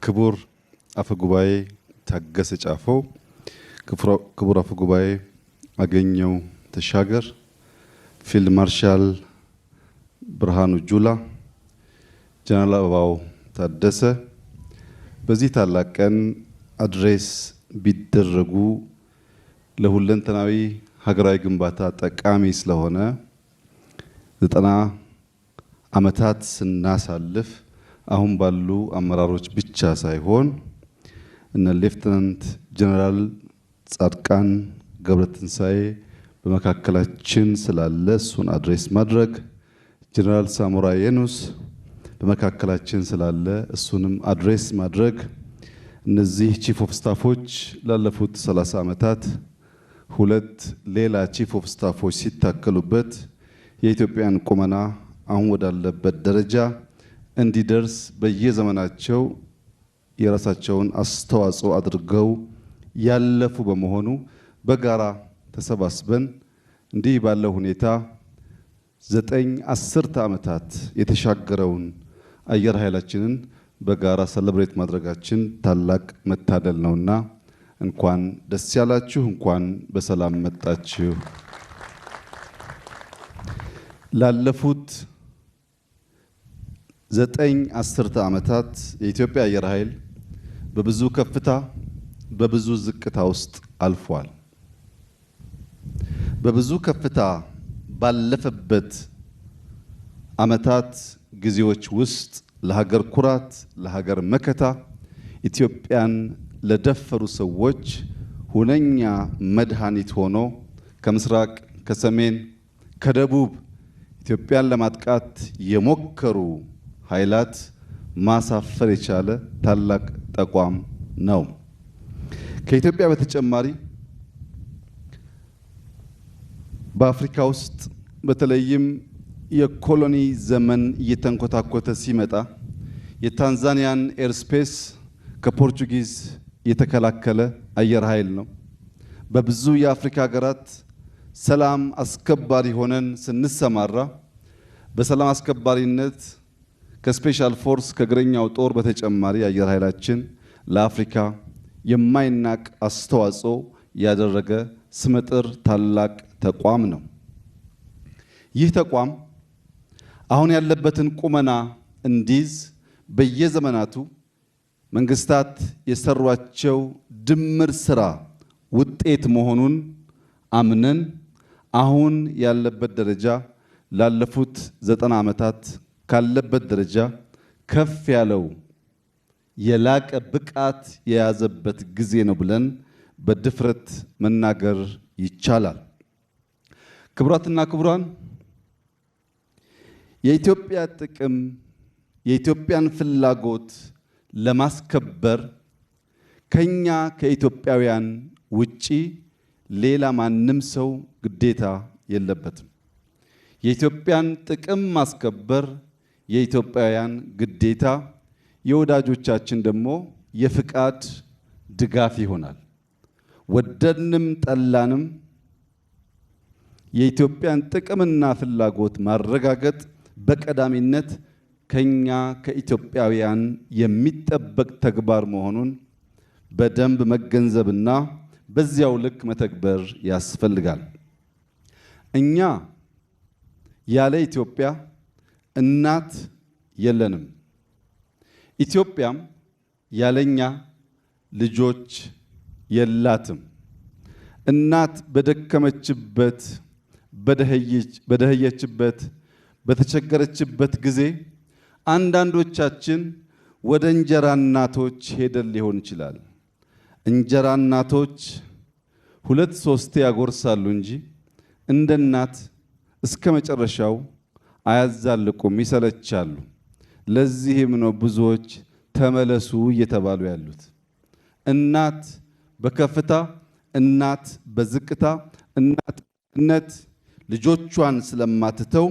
ክቡር አፈ ጉባኤ ታገሰ ጫፎ፣ ክቡር አፈ ጉባኤ አገኘው ተሻገር፣ ፊልድ ማርሻል ብርሃኑ ጁላ፣ ጀነራል አበባው ታደሰ፣ በዚህ ታላቅ ቀን አድሬስ ቢደረጉ ለሁለንተናዊ ሀገራዊ ግንባታ ጠቃሚ ስለሆነ 90 ዓመታት ስናሳልፍ አሁን ባሉ አመራሮች ብቻ ሳይሆን እነ ሌፍተናንት ጀነራል ጻድቃን ገብረትንሳኤ በመካከላችን ስላለ እሱን አድሬስ ማድረግ፣ ጀነራል ሳሞራ የኑስ በመካከላችን ስላለ እሱንም አድሬስ ማድረግ፣ እነዚህ ቺፍ ኦፍ ስታፎች ላለፉት 30 ዓመታት ሁለት ሌላ ቺፍ ኦፍ ስታፎች ሲታከሉበት የኢትዮጵያን ቁመና አሁን ወዳለበት ደረጃ እንዲደርስ በየዘመናቸው የራሳቸውን አስተዋጽኦ አድርገው ያለፉ በመሆኑ በጋራ ተሰባስበን እንዲህ ባለው ሁኔታ 9 ዓመታት የተሻገረውን አየር ኃይላችንን በጋራ ሰለብሬት ማድረጋችን ታላቅ መታደል ነውና እንኳን ደስ ያላችሁ፣ እንኳን በሰላም መጣችሁ። ላለፉት 9 ዓመታት የኢትዮጵያ አየር ኃይል በብዙ ከፍታ በብዙ ዝቅታ ውስጥ አልፏል። በብዙ ከፍታ ባለፈበት ዓመታት ጊዜዎች ውስጥ ለሀገር ኩራት፣ ለሀገር መከታ ኢትዮጵያን ለደፈሩ ሰዎች ሁነኛ መድኃኒት ሆኖ ከምስራቅ፣ ከሰሜን፣ ከደቡብ ኢትዮጵያን ለማጥቃት የሞከሩ ኃይላት ማሳፈር የቻለ ታላቅ ተቋም ነው። ከኢትዮጵያ በተጨማሪ በአፍሪካ ውስጥ በተለይም የኮሎኒ ዘመን እየተንኮታኮተ ሲመጣ የታንዛኒያን ኤርስፔስ ከፖርቹጊዝ የተከላከለ አየር ኃይል ነው። በብዙ የአፍሪካ ሀገራት ሰላም አስከባሪ ሆነን ስንሰማራ በሰላም አስከባሪነት ከስፔሻል ፎርስ ከእግረኛው ጦር በተጨማሪ አየር ኃይላችን ለአፍሪካ የማይናቅ አስተዋጽኦ ያደረገ ስመጥር ታላቅ ተቋም ነው። ይህ ተቋም አሁን ያለበትን ቁመና እንዲይዝ በየዘመናቱ መንግስታት የሰሯቸው ድምር ስራ ውጤት መሆኑን አምነን አሁን ያለበት ደረጃ ላለፉት 90 ዓመታት ካለበት ደረጃ ከፍ ያለው የላቀ ብቃት የያዘበት ጊዜ ነው ብለን በድፍረት መናገር ይቻላል። ክቡራትና ክቡራን፣ የኢትዮጵያ ጥቅም የኢትዮጵያን ፍላጎት ለማስከበር ከኛ ከኢትዮጵያውያን ውጪ ሌላ ማንም ሰው ግዴታ የለበትም። የኢትዮጵያን ጥቅም ማስከበር የኢትዮጵያውያን ግዴታ፣ የወዳጆቻችን ደግሞ የፍቃድ ድጋፍ ይሆናል። ወደድንም ጠላንም የኢትዮጵያን ጥቅምና ፍላጎት ማረጋገጥ በቀዳሚነት ከኛ ከኢትዮጵያውያን የሚጠበቅ ተግባር መሆኑን በደንብ መገንዘብና በዚያው ልክ መተግበር ያስፈልጋል። እኛ ያለ ኢትዮጵያ እናት የለንም። ኢትዮጵያም ያለኛ ልጆች የላትም። እናት በደከመችበት፣ በደህየችበት፣ በተቸገረችበት ጊዜ አንዳንዶቻችን ወደ እንጀራ እናቶች ሄደን ሊሆን ይችላል። እንጀራ እናቶች 2-3 ያጎርሳሉ እንጂ እንደ እናት እስከ መጨረሻው አያዛልቁም፣ ይሰለቻሉ። ለዚህም ነው ብዙዎች ተመለሱ እየተባሉ ያሉት። እናት በከፍታ፣ እናት በዝቅታ፣ እናትነት ልጆቿን ስለማትተው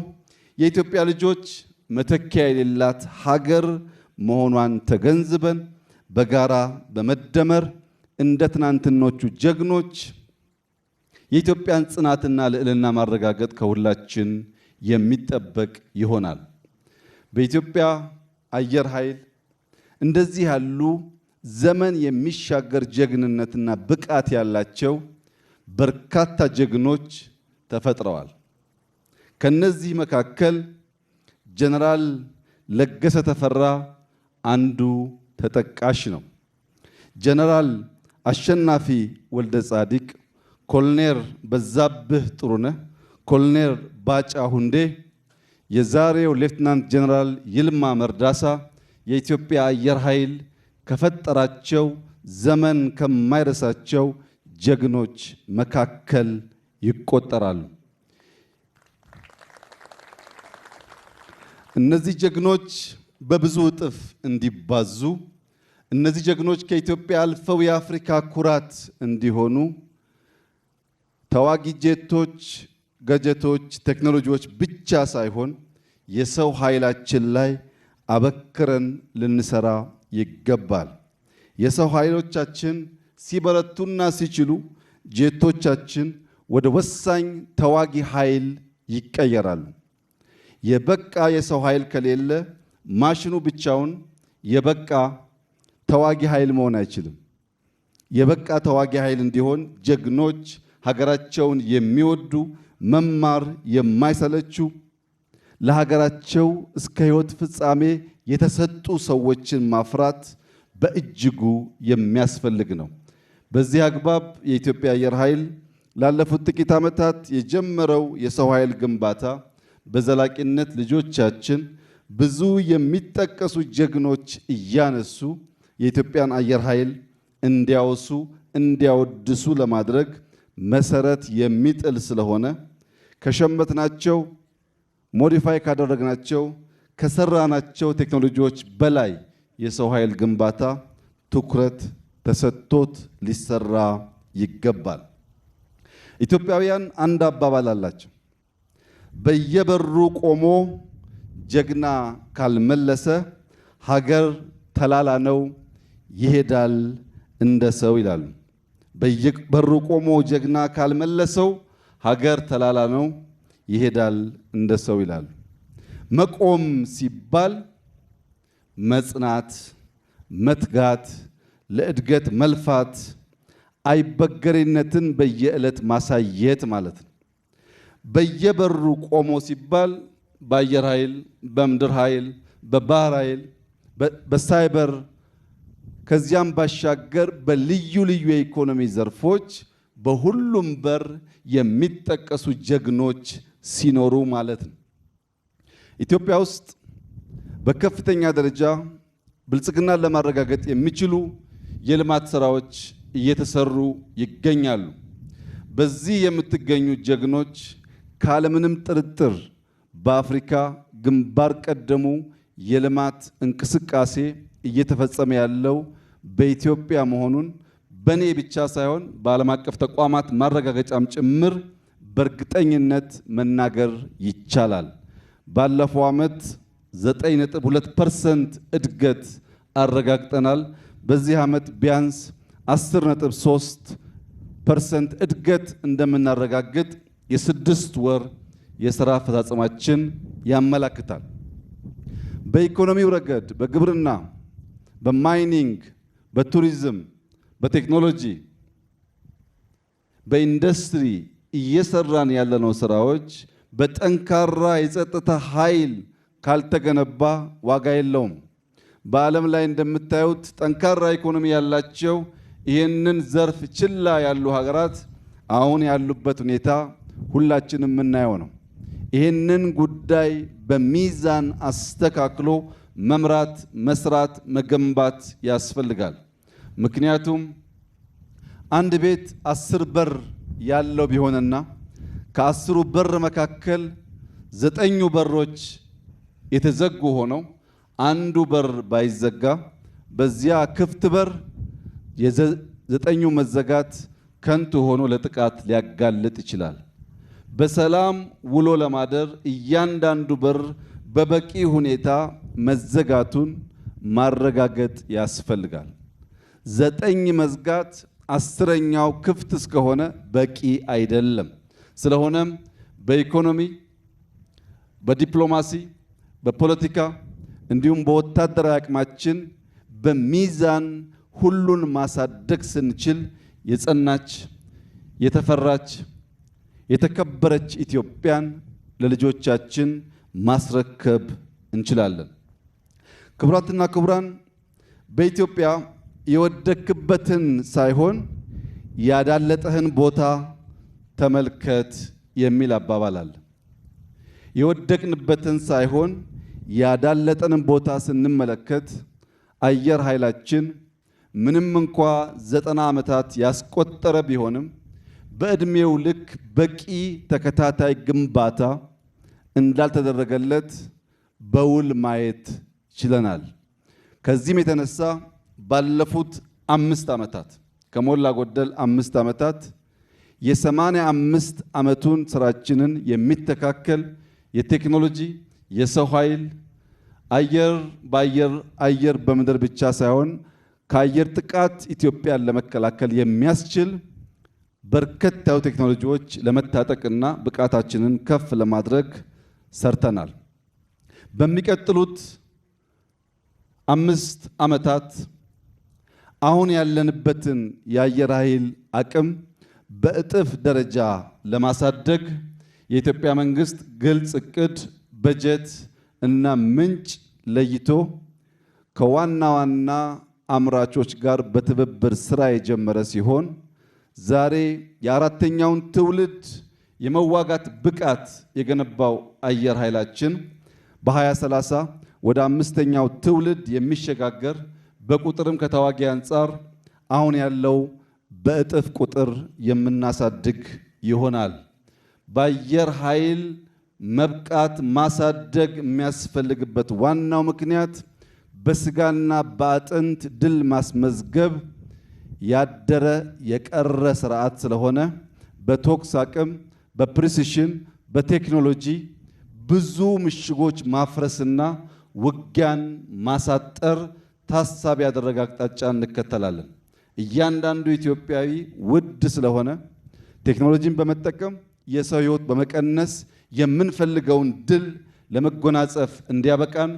የኢትዮጵያ ልጆች መተኪያ የሌላት ሀገር መሆኗን ተገንዝበን በጋራ በመደመር እንደ ትናንትኖቹ ጀግኖች የኢትዮጵያን ጽናትና ልዕልና ማረጋገጥ ከሁላችን የሚጠበቅ ይሆናል። በኢትዮጵያ አየር ኃይል እንደዚህ ያሉ ዘመን የሚሻገር ጀግንነትና ብቃት ያላቸው በርካታ ጀግኖች ተፈጥረዋል። ከነዚህ መካከል ጀነራል ለገሰ ተፈራ አንዱ ተጠቃሽ ነው። ጀነራል አሸናፊ ወልደ ጻዲቅ፣ ኮሎኔል በዛብህ ጥሩነህ፣ ኮሎኔል ባጫ ሁንዴ፣ የዛሬው ሌፍትናንት ጀነራል ይልማ መርዳሳ የኢትዮጵያ አየር ኃይል ከፈጠራቸው ዘመን ከማይረሳቸው ጀግኖች መካከል ይቆጠራሉ። እነዚህ ጀግኖች በብዙ እጥፍ እንዲባዙ፣ እነዚህ ጀግኖች ከኢትዮጵያ አልፈው የአፍሪካ ኩራት እንዲሆኑ ተዋጊ ጄቶች፣ ገጀቶች፣ ቴክኖሎጂዎች ብቻ ሳይሆን የሰው ኃይላችን ላይ አበክረን ልንሰራ ይገባል። የሰው ኃይሎቻችን ሲበረቱና ሲችሉ ጄቶቻችን ወደ ወሳኝ ተዋጊ ኃይል ይቀየራሉ። የበቃ የሰው ኃይል ከሌለ ማሽኑ ብቻውን የበቃ ተዋጊ ኃይል መሆን አይችልም። የበቃ ተዋጊ ኃይል እንዲሆን ጀግኖች፣ ሀገራቸውን የሚወዱ መማር የማይሰለቹ ለሀገራቸው እስከ ሕይወት ፍጻሜ የተሰጡ ሰዎችን ማፍራት በእጅጉ የሚያስፈልግ ነው። በዚህ አግባብ የኢትዮጵያ አየር ኃይል ላለፉት ጥቂት ዓመታት የጀመረው የሰው ኃይል ግንባታ በዘላቂነት ልጆቻችን ብዙ የሚጠቀሱ ጀግኖች እያነሱ የኢትዮጵያን አየር ኃይል እንዲያወሱ እንዲያወድሱ ለማድረግ መሰረት የሚጥል ስለሆነ ከሸመትናቸው፣ ሞዲፋይ ካደረግናቸው፣ ከሰራናቸው ቴክኖሎጂዎች በላይ የሰው ኃይል ግንባታ ትኩረት ተሰጥቶት ሊሰራ ይገባል። ኢትዮጵያውያን አንድ አባባል አላቸው። በየበሩ ቆሞ ጀግና ካልመለሰ ሀገር ተላላ ነው ይሄዳል እንደ ሰው ይላሉ። በየበሩ ቆሞ ጀግና ካልመለሰው ሀገር ተላላ ነው ይሄዳል እንደ ሰው ይላሉ። መቆም ሲባል መጽናት፣ መትጋት፣ ለእድገት መልፋት፣ አይበገሬነትን በየዕለት ማሳየት ማለት ነው። በየበሩ ቆሞ ሲባል በአየር ኃይል፣ በምድር ኃይል፣ በባህር ኃይል፣ በሳይበር ከዚያም ባሻገር በልዩ ልዩ የኢኮኖሚ ዘርፎች በሁሉም በር የሚጠቀሱ ጀግኖች ሲኖሩ ማለት ነው። ኢትዮጵያ ውስጥ በከፍተኛ ደረጃ ብልጽግናን ለማረጋገጥ የሚችሉ የልማት ስራዎች እየተሰሩ ይገኛሉ። በዚህ የምትገኙ ጀግኖች ካለምንም ጥርጥር በአፍሪካ ግንባር ቀደሙ የልማት እንቅስቃሴ እየተፈጸመ ያለው በኢትዮጵያ መሆኑን በኔ ብቻ ሳይሆን በዓለም አቀፍ ተቋማት ማረጋገጫም ጭምር በእርግጠኝነት መናገር ይቻላል። ባለፈው ዓመት 9.2% እድገት አረጋግጠናል። በዚህ ዓመት ቢያንስ 10.3% እድገት እንደምናረጋግጥ የ6 ወር የሥራ አፈጻጸማችን ያመላክታል። በኢኮኖሚው ረገድ በግብርና፣ በማይኒንግ፣ በቱሪዝም፣ በቴክኖሎጂ፣ በኢንዱስትሪ እየሰራን ያለነው ስራዎች በጠንካራ የጸጥታ ኃይል ካልተገነባ ዋጋ የለውም። በዓለም ላይ እንደምታዩት ጠንካራ ኢኮኖሚ ያላቸው ይህንን ዘርፍ ችላ ያሉ ሀገራት አሁን ያሉበት ሁኔታ ሁላችንም የምናየው ነው። ይህንን ጉዳይ በሚዛን አስተካክሎ መምራት፣ መስራት፣ መገንባት ያስፈልጋል። ምክንያቱም አንድ ቤት 10 በር ያለው ቢሆንና ከ10ሩ በር መካከል 9ኙ በሮች የተዘጉ ሆነው አንዱ በር ባይዘጋ በዚያ ክፍት በር የ9ኙ መዘጋት ከንቱ ሆኖ ለጥቃት ሊያጋልጥ ይችላል። በሰላም ውሎ ለማደር እያንዳንዱ በር በበቂ ሁኔታ መዘጋቱን ማረጋገጥ ያስፈልጋል። 9 መዝጋት 10ኛው ክፍት እስከሆነ በቂ አይደለም። ስለሆነም በኢኮኖሚ፣ በዲፕሎማሲ፣ በፖለቲካ እንዲሁም በወታደራዊ አቅማችን በሚዛን ሁሉን ማሳደግ ስንችል የጸናች የተፈራች የተከበረች ኢትዮጵያን ለልጆቻችን ማስረከብ እንችላለን። ክቡራትና ክቡራን፣ በኢትዮጵያ የወደክበትን ሳይሆን ያዳለጠህን ቦታ ተመልከት የሚል አባባል አለ። የወደቅንበትን ሳይሆን ያዳለጠንን ቦታ ስንመለከት አየር ኃይላችን ምንም እንኳ 90 ዓመታት ያስቆጠረ ቢሆንም በዕድሜው ልክ በቂ ተከታታይ ግንባታ እንዳልተደረገለት በውል ማየት ችለናል። ከዚህም የተነሳ ባለፉት 5 ዓመታት ከሞላ ጎደል 5 ዓመታት የ85 ዓመቱን ስራችንን የሚተካከል የቴክኖሎጂ የሰው ኃይል አየር በምድር ብቻ ሳይሆን ከአየር ጥቃት ኢትዮጵያን ለመከላከል የሚያስችል በርከት ያሉ ቴክኖሎጂዎች ለመታጠቅና ብቃታችንን ከፍ ለማድረግ ሰርተናል። በሚቀጥሉት 5 ዓመታት አሁን ያለንበትን የአየር ኃይል አቅም በእጥፍ ደረጃ ለማሳደግ የኢትዮጵያ መንግስት ግልጽ እቅድ፣ በጀት እና ምንጭ ለይቶ ከዋና ዋና አምራቾች ጋር በትብብር ስራ የጀመረ ሲሆን ዛሬ የአራተኛውን ትውልድ የመዋጋት ብቃት የገነባው አየር ኃይላችን በ2030 ወደ 5ኛው ትውልድ የሚሸጋገር በቁጥርም ከተዋጊ አንጻር አሁን ያለው በእጥፍ ቁጥር የምናሳድግ ይሆናል። በአየር ኃይል መብቃት ማሳደግ የሚያስፈልግበት ዋናው ምክንያት በስጋና በአጥንት ድል ማስመዝገብ ያደረ የቀረ ስርዓት ስለሆነ በቶክስ አቅም፣ በፕሪሲሽን፣ በቴክኖሎጂ ብዙ ምሽጎች ማፍረስና ውጊያን ማሳጠር ታሳቢ ያደረገ አቅጣጫ እንከተላለን። እያንዳንዱ ኢትዮጵያዊ ውድ ስለሆነ ቴክኖሎጂን በመጠቀም የሰው ሕይወት በመቀነስ የምንፈልገውን ድል ለመጎናጸፍ እንዲያበቃን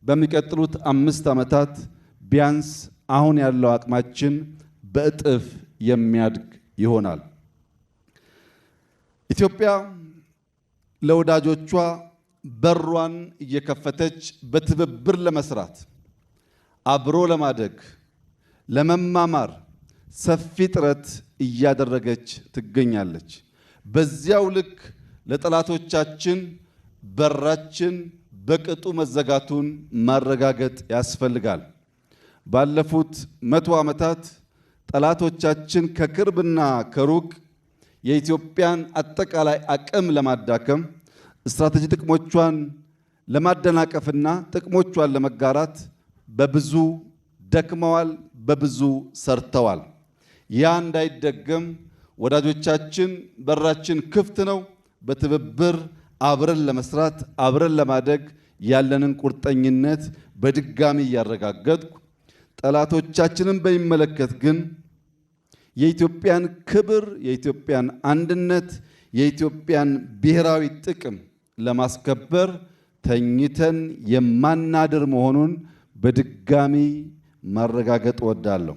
በሚቀጥሉት 5 ዓመታት ቢያንስ አሁን ያለው አቅማችን በእጥፍ የሚያድግ ይሆናል። ኢትዮጵያ ለወዳጆቿ በሯን እየከፈተች በትብብር ለመስራት አብሮ ለማደግ ለመማማር ሰፊ ጥረት እያደረገች ትገኛለች። በዚያው ልክ ለጠላቶቻችን በራችን በቅጡ መዘጋቱን ማረጋገጥ ያስፈልጋል። ባለፉት 100 ዓመታት ጠላቶቻችን ከቅርብና ከሩቅ የኢትዮጵያን አጠቃላይ አቅም ለማዳከም ስትራቴጂ ጥቅሞቿን ለማደናቀፍና ጥቅሞቿን ለመጋራት በብዙ ደክመዋል፣ በብዙ ሰርተዋል። ያ እንዳይደገም ወዳጆቻችን በራችን ክፍት ነው። በትብብር አብረን ለመስራት አብረን ለማደግ ያለንን ቁርጠኝነት በድጋሚ እያረጋገጥኩ ጠላቶቻችንን በሚመለከት ግን የኢትዮጵያን ክብር፣ የኢትዮጵያን አንድነት፣ የኢትዮጵያን ብሔራዊ ጥቅም ለማስከበር ተኝተን የማናድር መሆኑን በድጋሚ ማረጋገጥ እወዳለሁ።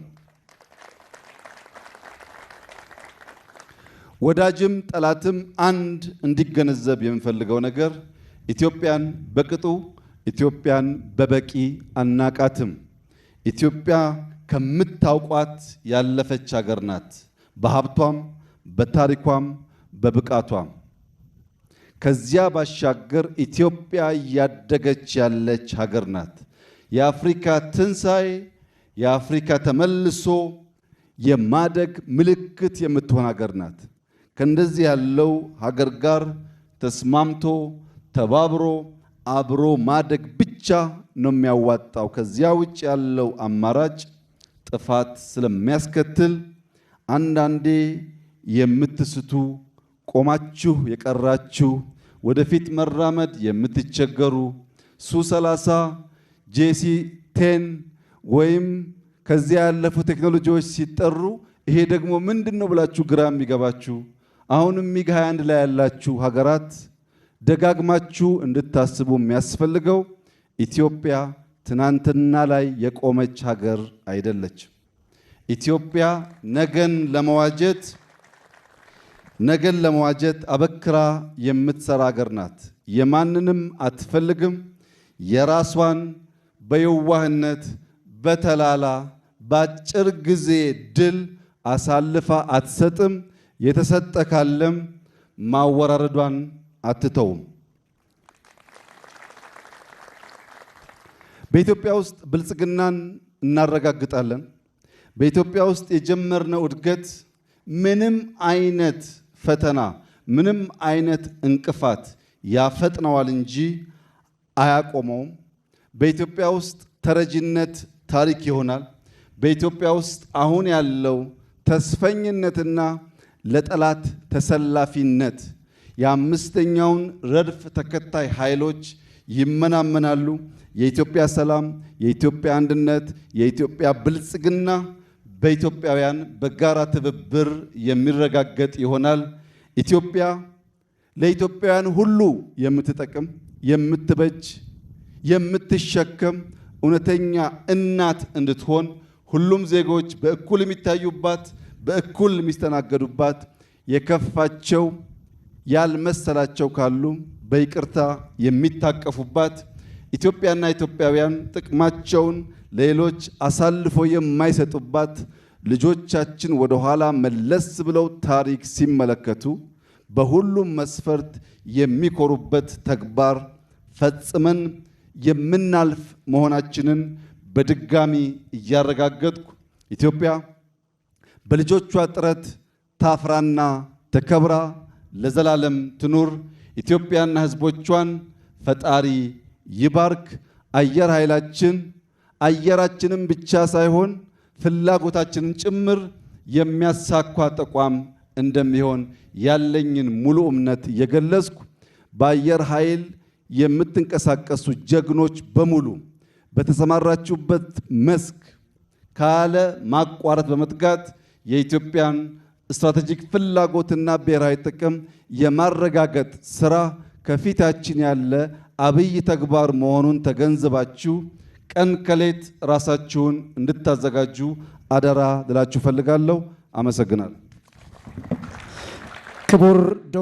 ወዳጅም ጠላትም አንድ እንዲገነዘብ የምፈልገው ነገር ኢትዮጵያን በቅጡ ኢትዮጵያን በበቂ አናቃትም። ኢትዮጵያ ከምታውቋት ያለፈች ሀገር ናት። በሀብቷም በታሪኳም በብቃቷም። ከዚያ ባሻገር ኢትዮጵያ እያደገች ያለች ሀገር ናት። የአፍሪካ ትንሣኤ የአፍሪካ ተመልሶ የማደግ ምልክት የምትሆን ሀገር ናት። ከእንደዚህ ያለው ሀገር ጋር ተስማምቶ ተባብሮ አብሮ ማደግ ብቻ ነው የሚያዋጣው። ከዚያ ውጭ ያለው አማራጭ ጥፋት ስለሚያስከትል አንዳንዴ የምትስቱ ቆማችሁ የቀራችሁ ወደፊት መራመድ የምትቸገሩ ሱ30 ጄሲ10 ወይም ከዚያ ያለፉ ቴክኖሎጂዎች ሲጠሩ ይሄ ደግሞ ምንድነው ብላችሁ ግራ የሚገባችሁ አሁንም ሚግ 21 ላይ ያላችሁ ሀገራት ደጋግማችሁ እንድታስቡ የሚያስፈልገው ኢትዮጵያ ትናንትና ላይ የቆመች ሀገር አይደለችም። ኢትዮጵያ ነገን ለመዋጀት አበክራ የምትሰራ ሀገር ናት። የማንንም አትፈልግም። የራሷን በየዋህነት በተላላ በአጭር ጊዜ ድል አሳልፋ አትሰጥም። የተሰጠ ካለም ማወራረዷን አትተውም። በኢትዮጵያ ውስጥ ብልጽግናን እናረጋግጣለን። በኢትዮጵያ ውስጥ የጀመርነው እድገት ምንም አይነት ፈተና፣ ምንም አይነት እንቅፋት ያፈጥነዋል እንጂ አያቆመውም። በኢትዮጵያ ውስጥ ተረጂነት ታሪክ ይሆናል። በኢትዮጵያ ውስጥ አሁን ያለው ተስፈኝነትና ለጠላት ተሰላፊነት የአምስተኛውን ረድፍ ተከታይ ኃይሎች ይመናመናሉ። የኢትዮጵያ ሰላም፣ የኢትዮጵያ አንድነት፣ የኢትዮጵያ ብልጽግና በኢትዮጵያውያን በጋራ ትብብር የሚረጋገጥ ይሆናል። ኢትዮጵያ ለኢትዮጵያውያን ሁሉ የምትጠቅም፣ የምትበጅ፣ የምትሸከም እውነተኛ እናት እንድትሆን ሁሉም ዜጎች በእኩል የሚታዩባት፣ በእኩል የሚስተናገዱባት፣ የከፋቸው ያልመሰላቸው ካሉ በይቅርታ የሚታቀፉባት፣ ኢትዮጵያና ኢትዮጵያውያን ጥቅማቸውን ለሌሎች አሳልፎ የማይሰጡባት፣ ልጆቻችን ወደ ኋላ መለስ ብለው ታሪክ ሲመለከቱ በሁሉም መስፈርት የሚኮሩበት ተግባር ፈጽመን የምናልፍ መሆናችንን በድጋሚ እያረጋገጥኩ ኢትዮጵያ በልጆቿ ጥረት ታፍራና ተከብራ ለዘላለም ትኑር። ኢትዮጵያና ሕዝቦቿን ፈጣሪ ይባርክ። አየር ኃይላችን አየራችንን ብቻ ሳይሆን ፍላጎታችንን ጭምር የሚያሳካ ተቋም እንደሚሆን ያለኝን ሙሉ እምነት የገለጽኩ በአየር ኃይል የምትንቀሳቀሱ ጀግኖች በሙሉ በተሰማራችሁበት መስክ ካለ ማቋረጥ በመትጋት የኢትዮጵያን ስትራቴጂክ ፍላጎትና ብሔራዊ ጥቅም የማረጋገጥ ስራ ከፊታችን ያለ አብይ ተግባር መሆኑን ተገንዝባችሁ ቀን ከሌት ራሳችሁን እንድታዘጋጁ አደራ ልላችሁ ፈልጋለሁ። አመሰግናለሁ። ክቡር ዶክተር